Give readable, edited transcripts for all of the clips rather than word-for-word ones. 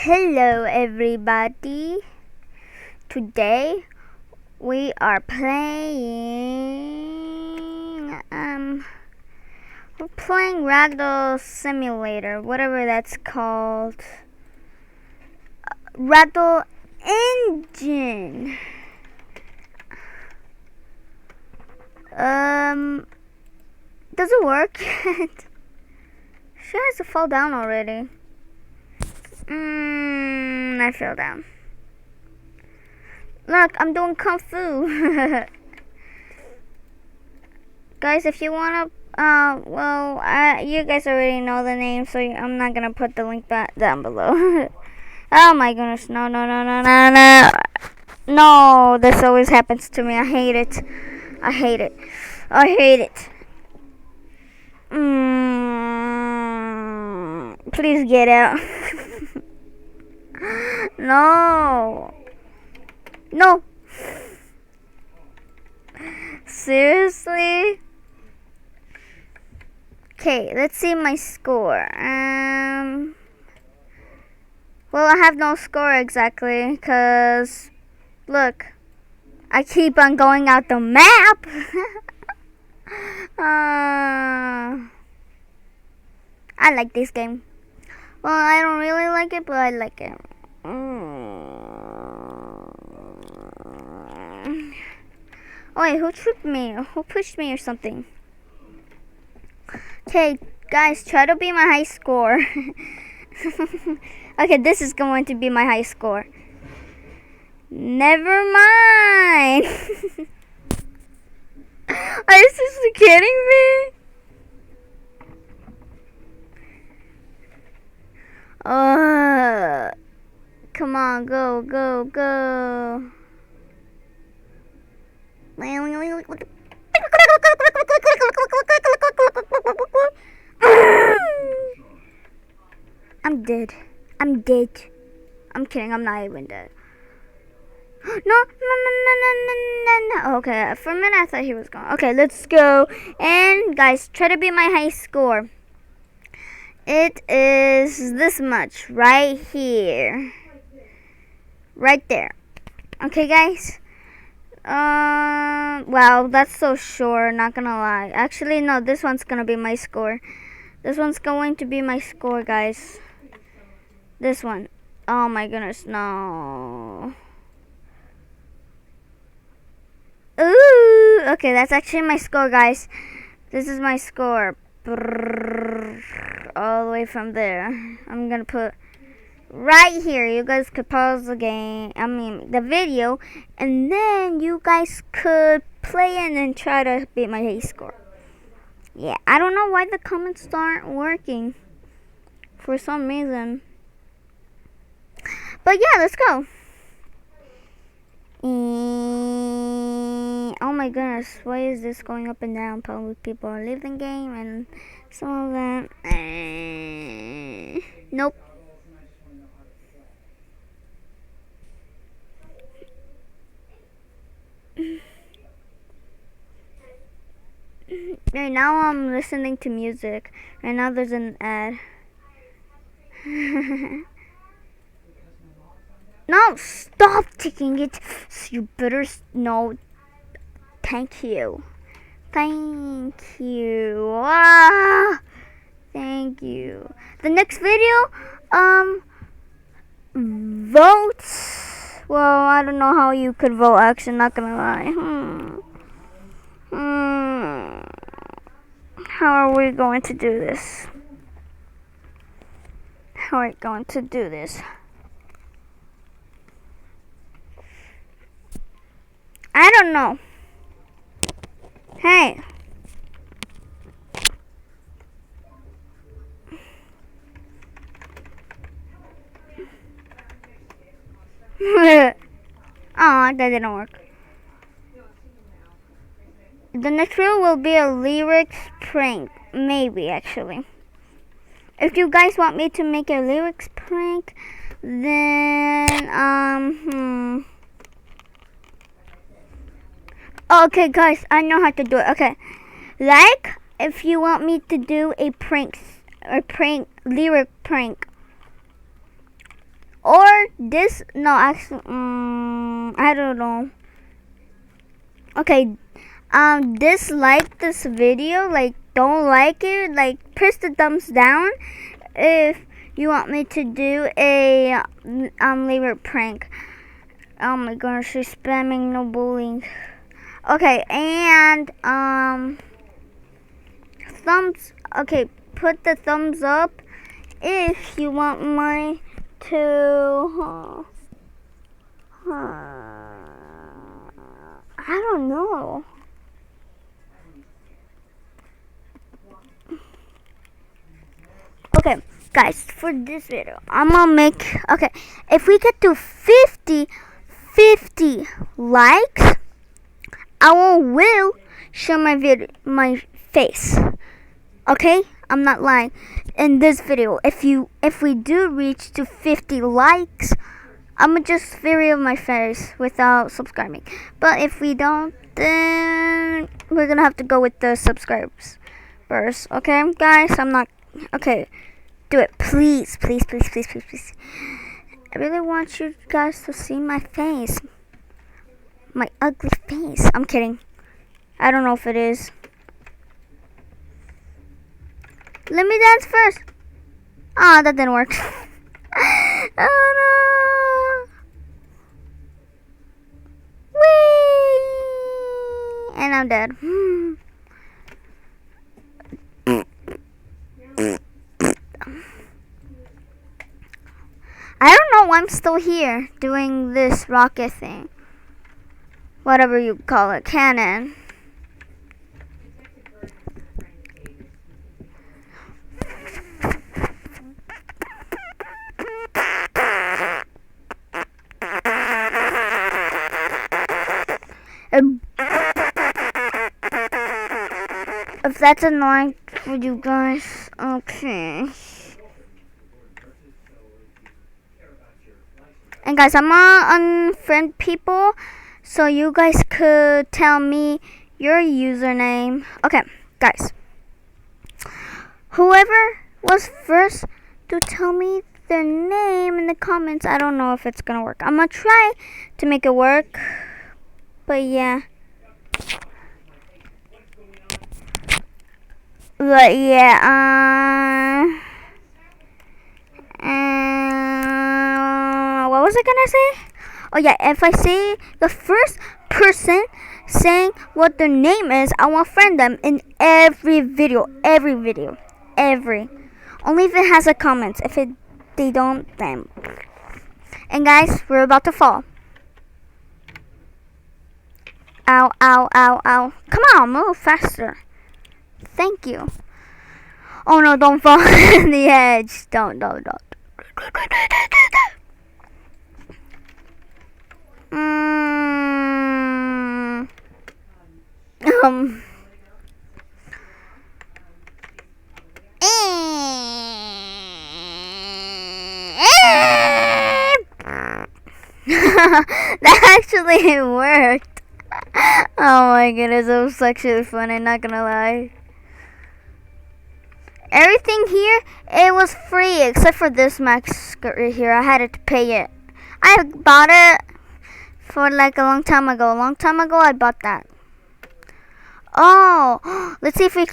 Hello everybody. Today we are playing Ragdoll Simulator, whatever that's called. Ragdoll Engine. Does it work yet? She has to fall down already. I fell down. Look, I'm doing Kung Fu. Guys, if you wanna, you guys already know the name, so I'm not gonna put the link down below. Oh my goodness, no. No, this always happens to me. I hate it. Please get out. No. Seriously? Okay, let's see my score. Well, I have no score exactly, cause look, I keep on going out the map. I like this game. Well, I don't really like it, but I like it. Oh wait, who tripped me? Who pushed me or something? Okay, guys, try to be my high score. Okay, this is going to be my high score. Never mind. Are you seriously kidding me? Come on, go. I'm dead. I'm kidding, I'm not even dead. No. Okay, for a minute I thought he was gone. Okay, let's go. And guys, try to beat my high score. It is this much right here. Right there. Okay, guys. Wow, that's so short, not gonna lie. Actually, no, this one's gonna be my score. This one's going to be my score, guys. This one. Oh my goodness, no. Ooh, okay, that's actually my score, guys. This is my score. All the way from there. I'm gonna put right here. You guys could pause the video, and then you guys could play and then try to beat my high score. Yeah, I don't know why the comments aren't working for some reason. But yeah, let's go. Oh my goodness, why is this going up and down? Probably people are leaving the game and some of them. Nope. Right now I'm listening to music. Right now there's an ad. No, stop taking it. You better no. Thank you. Thank you. The next video, votes. Well, I don't know how you could vote. Actually, not gonna lie. How are we going to do this? I don't know. Hey. Aw, that didn't work. The next video will be a lyrics prank. Maybe, actually. If you guys want me to make a lyrics prank, then, Okay, guys, I know how to do it. Okay. Like, if you want me to do a lyric prank. actually, I don't know. Okay, dislike this video, like, don't like it, like, press the thumbs down if you want me to do a labor prank. Oh my gosh, she's spamming no bullying. Okay, and put the thumbs up if you want me to I don't know. Okay, guys, for this video, I'm gonna make, okay, if we get to 50 likes, I will show my face. Okay, I'm not lying. In this video, if we do reach to 50 likes, I'm gonna just video my face without subscribing. But if we don't, then we're gonna have to go with the subscribers first. Okay, guys, okay. Do it, please, please, please, please, please, please. I really want you guys to see my face, my ugly face. I'm kidding. I don't know if it is. Let me dance first. Ah, that didn't work. Oh no! Whee! And I'm dead. I don't know why I'm still here doing this rocket thing. Whatever you call it, cannon. If that's annoying for you guys, okay. And guys, I'm gonna unfriend people so you guys could tell me your username. Okay, guys. Whoever was first to tell me their name in the comments, I don't know if it's gonna work. I'm gonna try to make it work. But yeah. But yeah, what was I gonna say? Oh yeah, if I say the first person saying what their name is, I will friend them in every video. Only if it has a comment. They don't, then. And guys, we're about to fall. Ow, ow, ow, ow. Come on, move faster. Thank you. Oh no, don't fall on the edge. Don't. That actually worked. Oh my goodness, it was actually funny, not gonna lie. Everything here, it was free except for this max skirt right here. I had to pay it. I bought it for like a long time ago. I bought that. Oh, let's see if we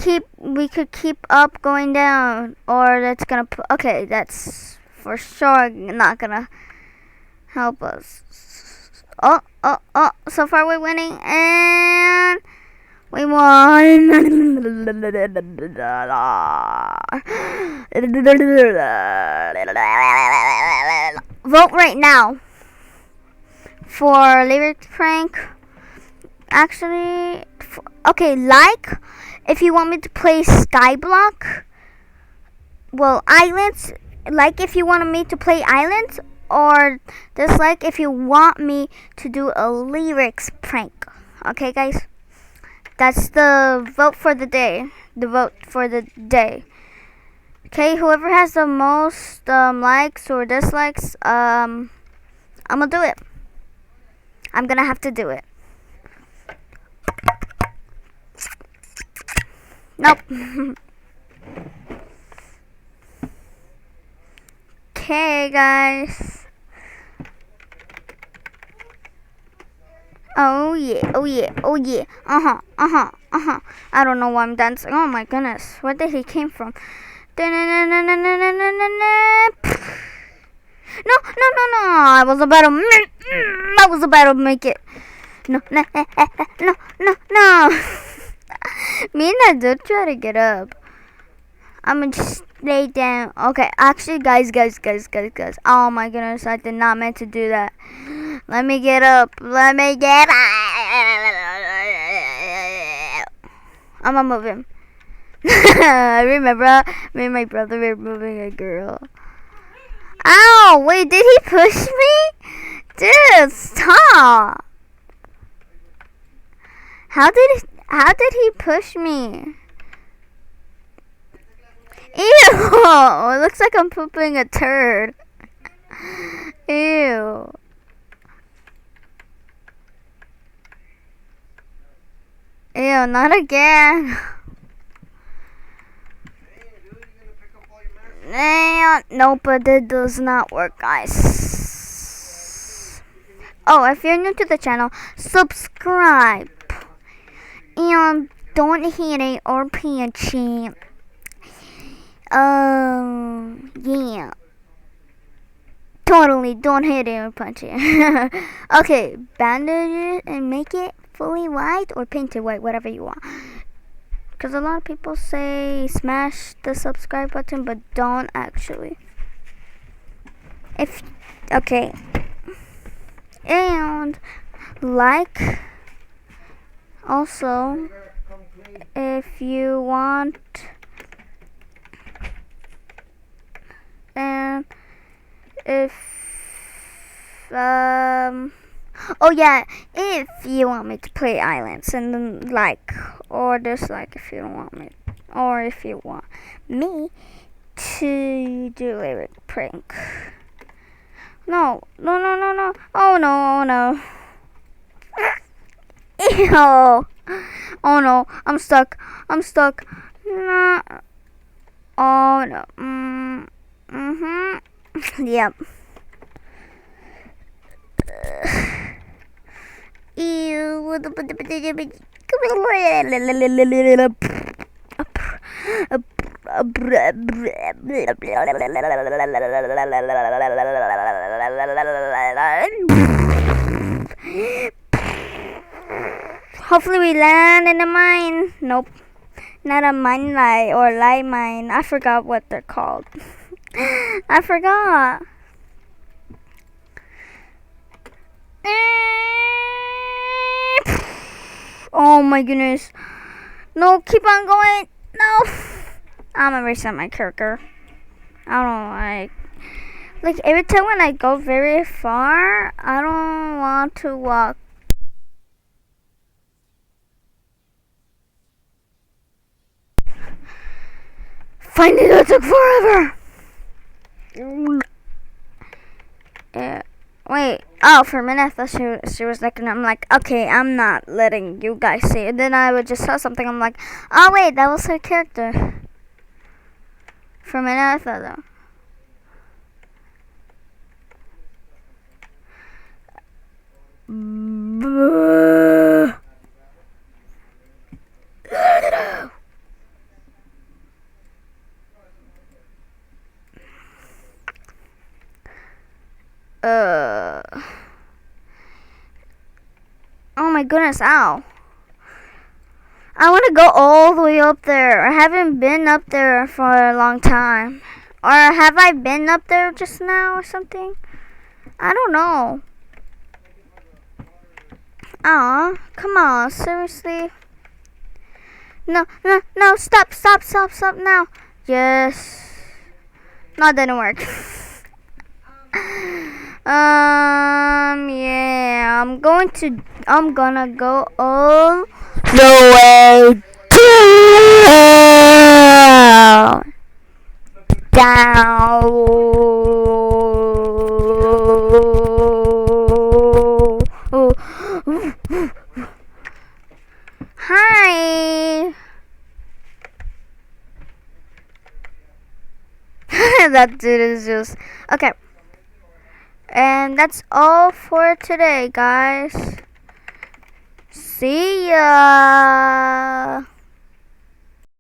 could keep up going down, or that's gonna okay, that's for sure not gonna help us. Oh, so far we're winning, and we won. Vote right now for lyric prank. Actually, okay, like if you want me to play Skyblock. Well, islands. Like if you want me to play islands, or dislike if you want me to do a lyrics prank. Okay, guys. That's the vote for the day. Okay, whoever has the most likes or dislikes, I'm gonna do it. I'm gonna have to do it. Nope. Okay, guys. Oh yeah, oh yeah, oh yeah. I don't know why I'm dancing. Oh my goodness, where did he came from? No, no, no, no! I was about to make it. No, no, no, no, no. Me and I did try to get up. I'm gonna just lay down. Okay, actually, guys. Oh my goodness, I did not meant to do that. Let me get up. Let me get up. I'm gonna move him. I remember me and my brother were moving a girl. Ow! Wait, did he push me? Dude, stop! How did he push me? Ew! It looks like I'm pooping a turd. Ew. Ew, not again. No, but it does not work, guys. Oh, if you're new to the channel, subscribe. And don't hit it or pinch it. Yeah. Totally, don't hit it or punch it. Okay, bandage it and make it fully white or paint it white, whatever you want. Because a lot of people say smash the subscribe button, but don't actually. Okay. And like, also, if you want, and if, oh yeah, if you want me to play islands, and then like or dislike if you don't want me, or if you want me to do a prank. No. Oh no. Ew. Oh no, I'm stuck. No. Oh no. Yep. Ew. Hopefully we land in a mine. Nope. Not a mine light or light mine. I forgot what they're called. I forgot. Oh my goodness. No, keep on going. No. I'm gonna reset my character. I don't like every time when I go very far, I don't want to walk. Finally, that took forever. Wait. Oh, for a minute I thought she was like, and I'm like, okay, I'm not letting you guys see it. Then I would just saw something. I'm like, oh wait, that was her character. For a minute I thought that. Oh my goodness, ow. I want to go all the way up there. I haven't been up there for a long time. Or have I been up there just now or something? I don't know. Aw, come on, seriously? No, stop now. Yes. No, it didn't work. Yeah, I'm gonna go all the way down. Hi. That dude is just okay. And that's all for today, guys. See ya.